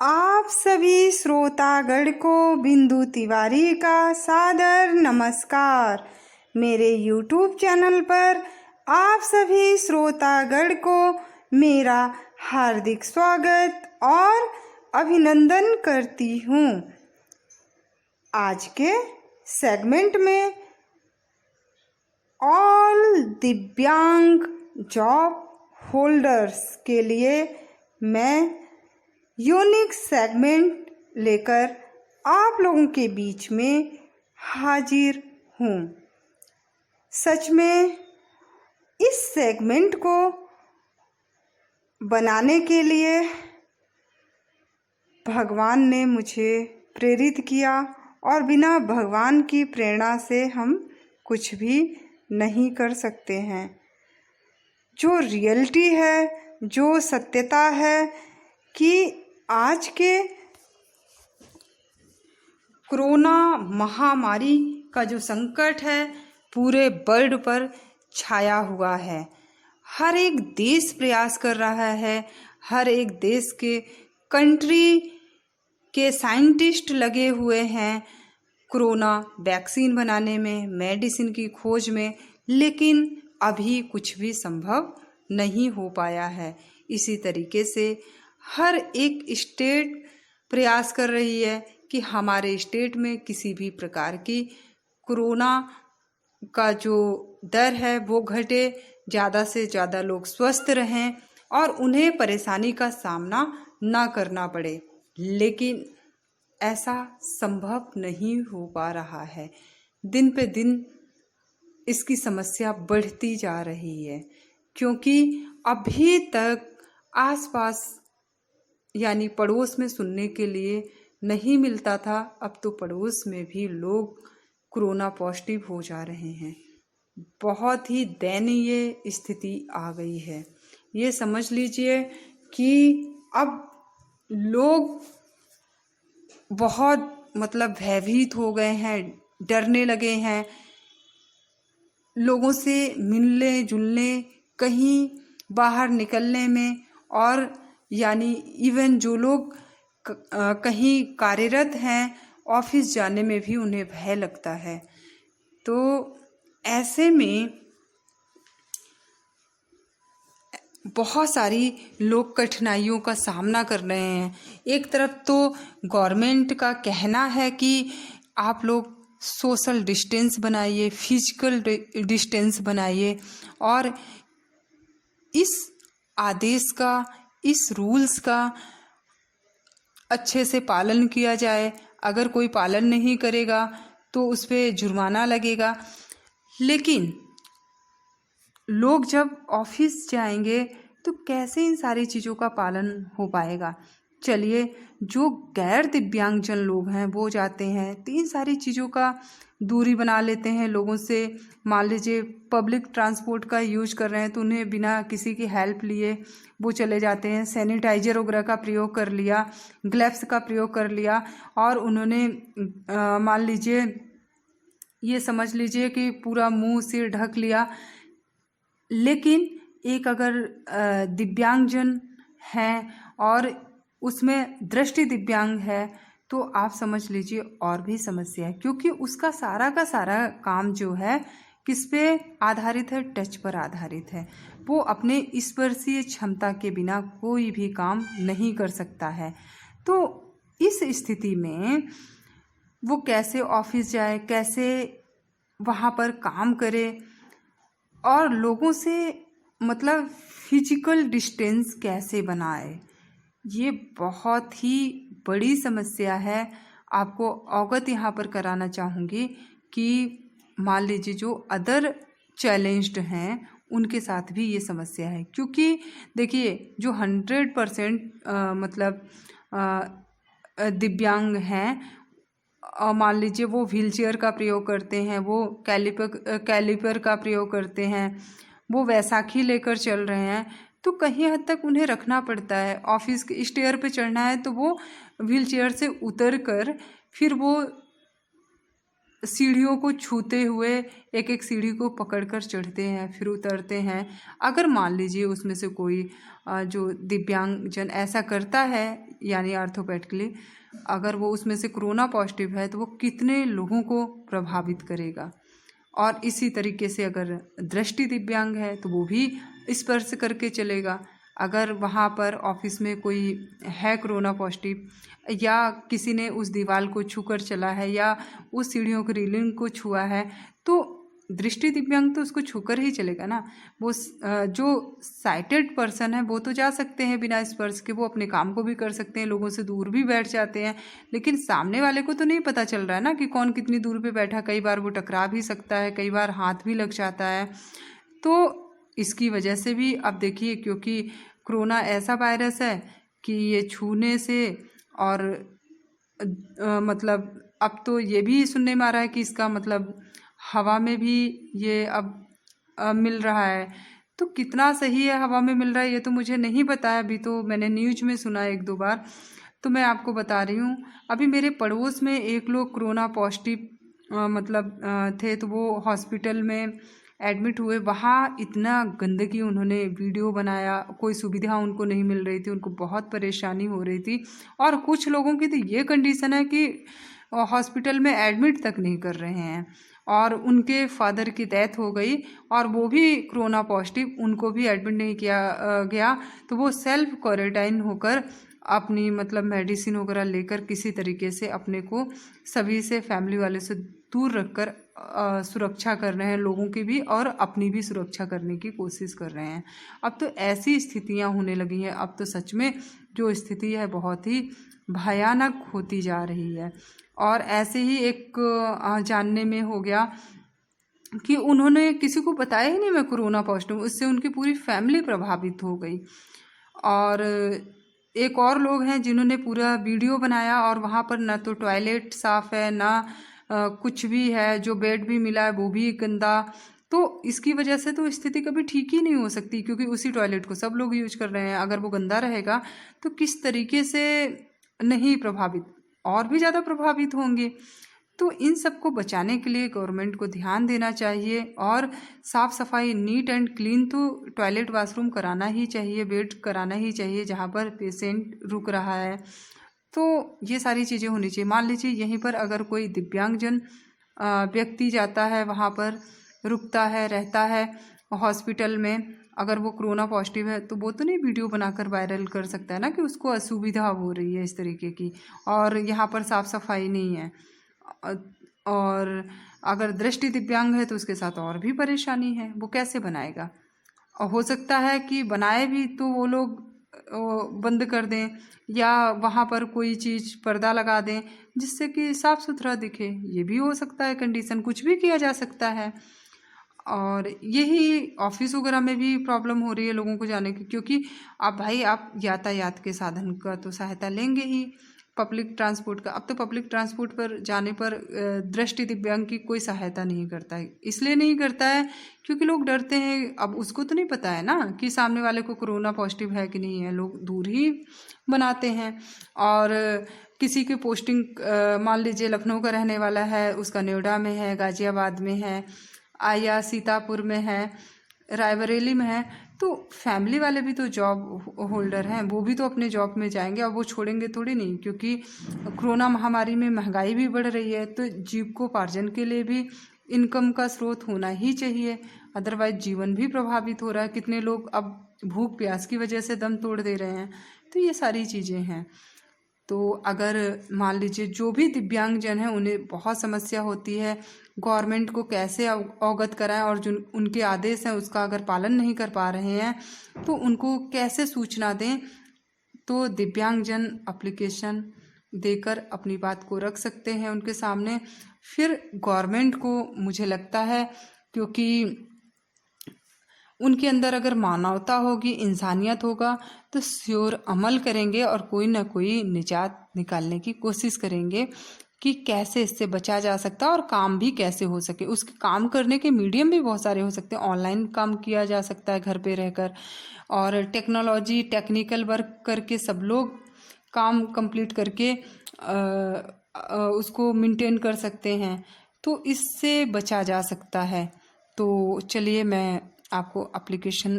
आप सभी श्रोतागण को बिंदु तिवारी का सादर नमस्कार। मेरे YouTube चैनल पर आप सभी श्रोतागण को मेरा हार्दिक स्वागत और अभिनंदन करती हूँ। आज के सेगमेंट में ऑल दिव्यांग जॉब होल्डर्स के लिए मैं यूनिक सेगमेंट लेकर आप लोगों के बीच में हाजिर हूँ। सच में इस सेगमेंट को बनाने के लिए भगवान ने मुझे प्रेरित किया और बिना भगवान की प्रेरणा से हम कुछ भी नहीं कर सकते हैं। जो रियलिटी है, जो सत्यता है कि आज के कोरोना महामारी का जो संकट है पूरे वर्ल्ड पर छाया हुआ है। हर एक देश प्रयास कर रहा है, हर एक देश के कंट्री के साइंटिस्ट लगे हुए हैं कोरोना वैक्सीन बनाने में, मेडिसिन की खोज में, लेकिन अभी कुछ भी संभव नहीं हो पाया है। इसी तरीके से हर एक स्टेट प्रयास कर रही है कि हमारे स्टेट में किसी भी प्रकार की कोरोना का जो दर है वो घटे, ज़्यादा से ज़्यादा लोग स्वस्थ रहें और उन्हें परेशानी का सामना ना करना पड़े। लेकिन ऐसा संभव नहीं हो पा रहा है। दिन पे दिन इसकी समस्या बढ़ती जा रही है, क्योंकि अभी तक आसपास यानी पड़ोस में सुनने के लिए नहीं मिलता था, अब तो पड़ोस में भी लोग कोरोना पॉजिटिव हो जा रहे हैं। बहुत ही दयनीय स्थिति आ गई है। ये समझ लीजिए कि अब लोग बहुत भयभीत हो गए हैं, डरने लगे हैं लोगों से मिलने जुलने, कहीं बाहर निकलने में, और यानी इवन जो लोग कहीं कार्यरत हैं ऑफिस जाने में भी उन्हें भय लगता है। तो ऐसे में बहुत सारी लोग कठिनाइयों का सामना कर रहे हैं। एक तरफ तो गवर्नमेंट का कहना है कि आप लोग सोशल डिस्टेंस बनाइए, फिजिकल डिस्टेंस बनाइए और इस आदेश का, इस रूल्स का अच्छे से पालन किया जाए। अगर कोई पालन नहीं करेगा तो उस पर जुर्माना लगेगा। लेकिन लोग जब ऑफिस जाएंगे तो कैसे इन सारी चीज़ों का पालन हो पाएगा। चलिए, जो गैर दिव्यांगजन लोग हैं वो जाते हैं तो इन सारी चीज़ों का दूरी बना लेते हैं लोगों से। मान लीजिए पब्लिक ट्रांसपोर्ट का यूज कर रहे हैं तो उन्हें बिना किसी की हेल्प लिए वो चले जाते हैं। सैनिटाइजर वगैरह का प्रयोग कर लिया, ग्लव्स का प्रयोग कर लिया और उन्होंने मान लीजिए ये समझ लीजिए कि पूरा मुंह सिर ढक लिया। लेकिन एक अगर दिव्यांगजन है और उसमें दृष्टि दिव्यांग है तो आप समझ लीजिए और भी समस्या है, क्योंकि उसका सारा का सारा काम जो है किस पे आधारित है, टच पर आधारित है। वो अपने स्पर्शीय क्षमता के बिना कोई भी काम नहीं कर सकता है। तो इस स्थिति में वो कैसे ऑफिस जाए, कैसे वहाँ पर काम करे और लोगों से फिजिकल डिस्टेंस कैसे बनाए, ये बहुत ही बड़ी समस्या है। आपको अवगत यहाँ पर कराना चाहूँगी कि मान लीजिए जो अदर चैलेंज्ड हैं उनके साथ भी ये समस्या है। क्योंकि देखिए जो 100% दिव्यांग हैं, मान लीजिए वो व्हीलचेयर का प्रयोग करते हैं, वो कैलिपर का प्रयोग करते हैं, वो वैसाखी लेकर चल रहे हैं, तो कहीं हद तक उन्हें रखना पड़ता है। ऑफिस के स्टेयर पे चढ़ना है तो वो व्हीलचेयर से उतर कर फिर वो सीढ़ियों को छूते हुए एक एक सीढ़ी को पकड़कर चढ़ते हैं, फिर उतरते हैं। अगर मान लीजिए उसमें से कोई जो दिव्यांगजन ऐसा करता है, यानी ऑर्थोपेडिकली अगर वो उसमें से कोरोना पॉजिटिव है, तो वो कितने लोगों को प्रभावित करेगा। और इसी तरीके से अगर दृष्टि दिव्यांग है तो वो भी स्पर्श करके चलेगा। अगर वहाँ पर ऑफिस में कोई है कोरोना पॉजिटिव, या किसी ने उस दीवार को छूकर चला है या उस सीढ़ियों की रेलिंग को छुआ है, तो दृष्टि दिव्यांग तो उसको छूकर ही चलेगा ना। वो जो साइटेड पर्सन है वो तो जा सकते हैं बिना स्पर्श के, वो अपने काम को भी कर सकते हैं, लोगों से दूर भी बैठ जाते हैं। लेकिन सामने वाले को तो नहीं पता चल रहा है ना कि कौन कितनी दूर पे बैठा। कई बार वो टकरा भी सकता है, कई बार हाथ भी लग जाता है। तो इसकी वजह से भी अब देखिए, क्योंकि कोरोना ऐसा वायरस है कि ये छूने से और मतलब अब तो ये भी सुनने में आ रहा है कि इसका मतलब हवा में भी ये अब मिल रहा है। तो कितना सही है हवा में मिल रहा है ये तो मुझे नहीं पता है, अभी तो मैंने न्यूज में सुना एक दो बार, तो मैं आपको बता रही हूँ। अभी मेरे पड़ोस में एक लोग कोरोना पॉजिटिव थे, तो वो हॉस्पिटल में एडमिट हुए। वहाँ इतना गंदगी, उन्होंने वीडियो बनाया, कोई सुविधा उनको नहीं मिल रही थी, उनको बहुत परेशानी हो रही थी। और कुछ लोगों की तो ये कंडीशन है कि हॉस्पिटल में एडमिट तक नहीं कर रहे हैं, और उनके फादर की डेथ हो गई और वो भी कोरोना पॉजिटिव, उनको भी एडमिट नहीं किया गया। तो वो सेल्फ क्वारंटाइन होकर अपनी मतलब मेडिसिन वगैरह लेकर किसी तरीके से अपने को सभी से, फैमिली वाले से दूर रखकर सुरक्षा कर रहे हैं, लोगों की भी और अपनी भी सुरक्षा करने की कोशिश कर रहे हैं। अब तो ऐसी स्थितियां होने लगी हैं, अब तो सच में जो स्थिति है बहुत ही भयानक होती जा रही है। और ऐसे ही एक जानने में हो गया कि उन्होंने किसी को बताया ही नहीं मैं कोरोना पॉजिटिव, उससे उनकी पूरी फैमिली प्रभावित हो गई। और एक और लोग हैं जिन्होंने पूरा वीडियो बनाया, और वहाँ पर ना तो टॉयलेट साफ़ है, ना कुछ भी है, जो बेड भी मिला है वो भी गंदा। तो इसकी वजह से तो स्थिति कभी ठीक ही नहीं हो सकती, क्योंकि उसी टॉयलेट को सब लोग यूज कर रहे हैं। अगर वो गंदा रहेगा तो किस तरीके से नहीं प्रभावित, और भी ज़्यादा प्रभावित होंगे। तो इन सबको बचाने के लिए गवर्नमेंट को ध्यान देना चाहिए, और साफ़ सफाई, नीट एंड क्लीन तो टॉयलेट बाथरूम कराना ही चाहिए, बेड कराना ही चाहिए जहाँ पर पेशेंट रुक रहा है। तो ये सारी चीज़ें होनी चाहिए। मान लीजिए यहीं पर अगर कोई दिव्यांगजन व्यक्ति जाता है, वहाँ पर रुकता है, रहता है हॉस्पिटल में, अगर वो कोरोना पॉजिटिव है, तो वो तो नहीं वीडियो बनाकर वायरल कर सकता है ना कि उसको असुविधा हो रही है इस तरीके की, और यहाँ पर साफ़ सफाई नहीं है। और अगर दृष्टि दिव्यांग है तो उसके साथ और भी परेशानी है, वो कैसे बनाएगा। और हो सकता है कि बनाए भी तो वो लोग बंद कर दें, या वहाँ पर कोई चीज़ पर्दा लगा दें जिससे कि साफ़ सुथरा दिखे। ये भी हो सकता है कंडीशन, कुछ भी किया जा सकता है। और यही ऑफिस वगैरह में भी प्रॉब्लम हो रही है लोगों को जाने की, क्योंकि अब भाई आप यातायात के साधन का तो सहायता लेंगे ही, पब्लिक ट्रांसपोर्ट का। अब तो पब्लिक ट्रांसपोर्ट पर जाने पर दृष्टि दिव्यांग की कोई सहायता नहीं करता है। इसलिए नहीं करता है क्योंकि लोग डरते हैं। अब उसको तो नहीं पता है ना कि सामने वाले को कोरोना पॉजिटिव है कि नहीं है, लोग दूर ही बनाते हैं। और किसी की पोस्टिंग मान लीजिए लखनऊ का रहने वाला है, उसका नोएडा में है, गाजियाबाद में है, या सीतापुर में है, रायबरेली में है, तो फैमिली वाले भी तो जॉब होल्डर हैं, वो भी तो अपने जॉब में जाएंगे, और वो छोड़ेंगे थोड़ी नहीं। क्योंकि कोरोना महामारी में महंगाई भी बढ़ रही है, तो जीविकोपार्जन के लिए भी इनकम का स्रोत होना ही चाहिए, अदरवाइज जीवन भी प्रभावित हो रहा है। कितने लोग अब भूख प्यास की वजह से दम तोड़ दे रहे हैं। तो ये सारी चीज़ें हैं। तो अगर मान लीजिए जो भी दिव्यांगजन हैं उन्हें बहुत समस्या होती है, गवर्नमेंट को कैसे अवगत कराएं, और जो उनके आदेश हैं उसका अगर पालन नहीं कर पा रहे हैं तो उनको कैसे सूचना दें। तो दिव्यांगजन एप्लीकेशन देकर अपनी बात को रख सकते हैं उनके सामने। फिर गवर्नमेंट को मुझे लगता है, क्योंकि उनके अंदर अगर मानवता होगी, इंसानियत होगा, तो श्योर अमल करेंगे और कोई ना कोई निजात निकालने की कोशिश करेंगे कि कैसे इससे बचा जा सकता है और काम भी कैसे हो सके। उसके काम करने के मीडियम भी बहुत सारे हो सकते हैं। ऑनलाइन काम किया जा सकता है घर पे रहकर, और टेक्नोलॉजी, टेक्निकल वर्क करके सब लोग काम कंप्लीट करके उसको मेंटेन कर सकते हैं। तो इससे बचा जा सकता है। तो चलिए मैं आपको एप्लीकेशन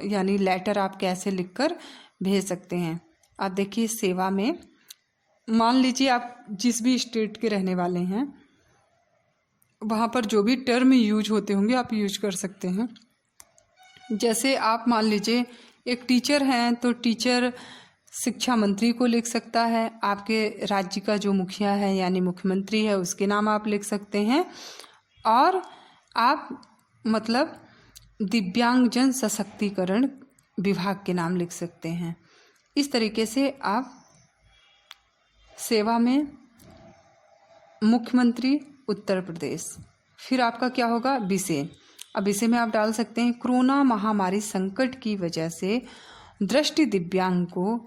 यानी लेटर आप कैसे लिखकर भेज सकते हैं। आप देखिए सेवा में, मान लीजिए आप जिस भी स्टेट के रहने वाले हैं, वहाँ पर जो भी टर्म यूज होते होंगे आप यूज कर सकते हैं। जैसे आप मान लीजिए एक टीचर हैं तो टीचर शिक्षा मंत्री को लिख सकता है। आपके राज्य का जो मुखिया है यानी मुख्यमंत्री है उसके नाम आप लिख सकते हैं। और आप मतलब दिव्यांगजन सशक्तिकरण विभाग के नाम लिख सकते हैं। इस तरीके से आप सेवा में मुख्यमंत्री उत्तर प्रदेश, फिर आपका क्या होगा विषय। अब विषय में आप डाल सकते हैं कोरोना महामारी संकट की वजह से दृष्टि दिव्यांग को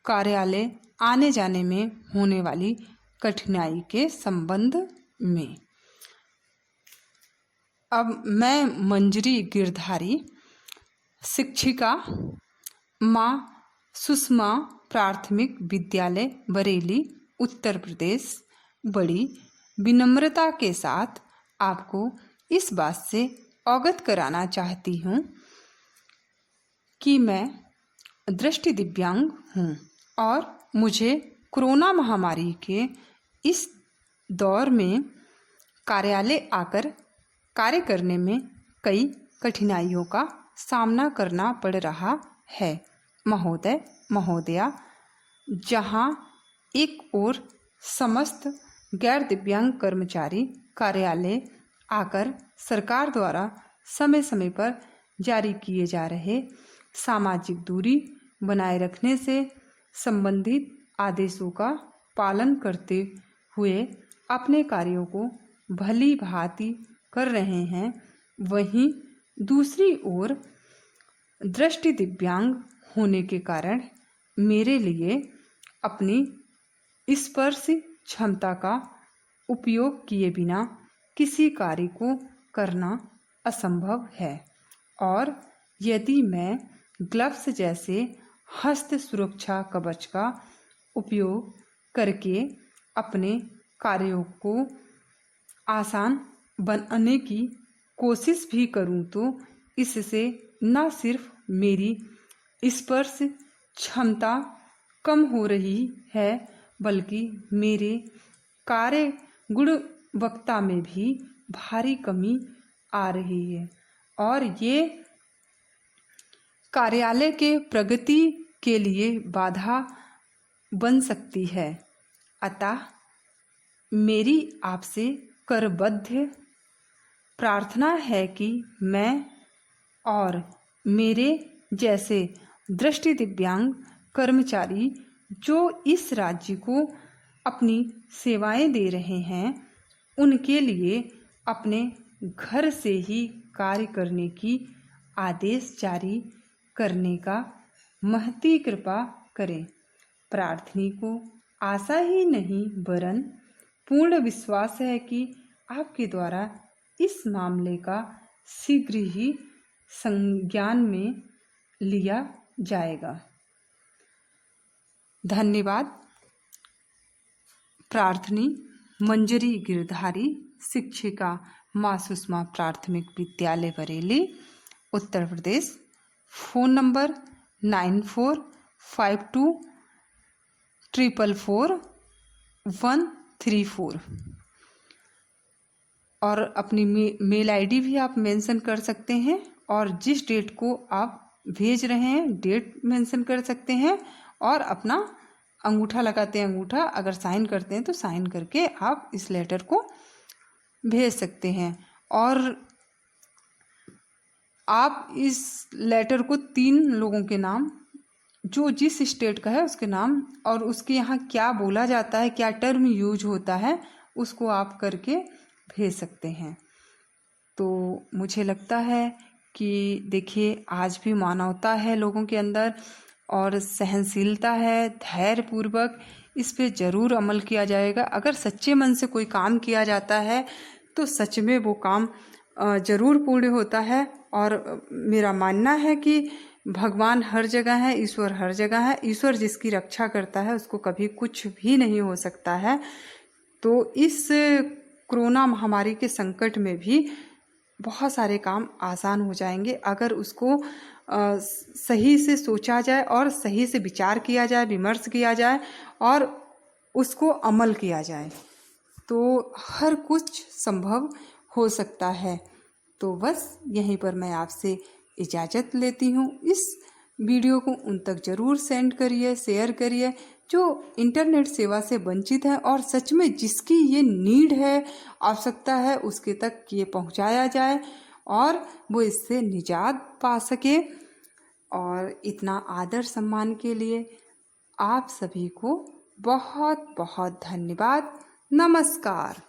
कार्यालय आने जाने में होने वाली कठिनाई के संबंध में। अब मैं मंजरी गिरधारी, शिक्षिका, माँ सुषमा प्राथमिक विद्यालय बरेली उत्तर प्रदेश, बड़ी विनम्रता के साथ आपको इस बात से अवगत कराना चाहती हूँ कि मैं दृष्टि दिव्यांग हूँ और मुझे कोरोना महामारी के इस दौर में कार्यालय आकर कार्य करने में कई कठिनाइयों का सामना करना पड़ रहा है। महोदय महोदया, जहाँ एक ओर समस्त गैर दिव्यांग कर्मचारी कार्यालय आकर सरकार द्वारा समय समय पर जारी किए जा रहे सामाजिक दूरी बनाए रखने से संबंधित आदेशों का पालन करते हुए अपने कार्यों को भली भांति कर रहे हैं, वहीं दूसरी ओर दृष्टि दिव्यांग होने के कारण मेरे लिए अपनी स्पर्श क्षमता का उपयोग किए बिना किसी कार्य को करना असंभव है। और यदि मैं ग्लव्स जैसे हस्त सुरक्षा कवच का उपयोग करके अपने कार्यों को आसान बनाने की कोशिश भी करूं तो इससे न सिर्फ मेरी स्पर्श क्षमता कम हो रही है बल्कि मेरे कार्य गुणवत्ता में भी भारी कमी आ रही है और ये कार्यालय के प्रगति के लिए बाधा बन सकती है। अतः मेरी आपसे करबद्ध प्रार्थना है कि मैं और मेरे जैसे दृष्टि दिव्यांग कर्मचारी जो इस राज्य को अपनी सेवाएं दे रहे हैं, उनके लिए अपने घर से ही कार्य करने की आदेश जारी करने का महती कृपा करें। प्रार्थनी को आशा ही नहीं वरन पूर्ण विश्वास है कि आपके द्वारा इस मामले का शीघ्र ही संज्ञान में लिया जाएगा। धन्यवाद। प्रार्थनी मंजरी गिरधारी, शिक्षिका, माँ सुषमा प्राथमिक विद्यालय बरेली उत्तर प्रदेश। फ़ोन नंबर 9452444134 और अपनी मेल आईडी भी आप मेंशन कर सकते हैं और जिस डेट को आप भेज रहे हैं डेट मेंशन कर सकते हैं और अपना अंगूठा लगाते हैं, अंगूठा अगर साइन करते हैं तो साइन करके आप इस लेटर को भेज सकते हैं। और आप इस लेटर को 3 लोगों के नाम, जो जिस स्टेट का है उसके नाम और उसके यहाँ क्या बोला जाता है, क्या टर्म यूज होता है, उसको आप करके भेज सकते हैं। तो मुझे लगता है कि देखिए आज भी मानवता है लोगों के अंदर और सहनशीलता है, धैर्यपूर्वक इस पे ज़रूर अमल किया जाएगा। अगर सच्चे मन से कोई काम किया जाता है तो सच में वो काम ज़रूर पूर्ण होता है। और मेरा मानना है कि भगवान हर जगह है, ईश्वर हर जगह है। ईश्वर जिसकी रक्षा करता है उसको कभी कुछ भी नहीं हो सकता है। तो इस कोरोना महामारी के संकट में भी बहुत सारे काम आसान हो जाएंगे अगर उसको सही से सोचा जाए और सही से विचार किया जाए, विमर्श किया जाए और उसको अमल किया जाए तो हर कुछ संभव हो सकता है। तो बस यहीं पर मैं आपसे इजाज़त लेती हूँ। इस वीडियो को उन तक ज़रूर सेंड करिए, शेयर करिए जो इंटरनेट सेवा से वंचित है और सच में जिसकी ये नीड है, आवश्यकता है, उसके तक ये पहुंचाया जाए और वो इससे निजात पा सके। और इतना आदर सम्मान के लिए आप सभी को बहुत बहुत धन्यवाद। नमस्कार।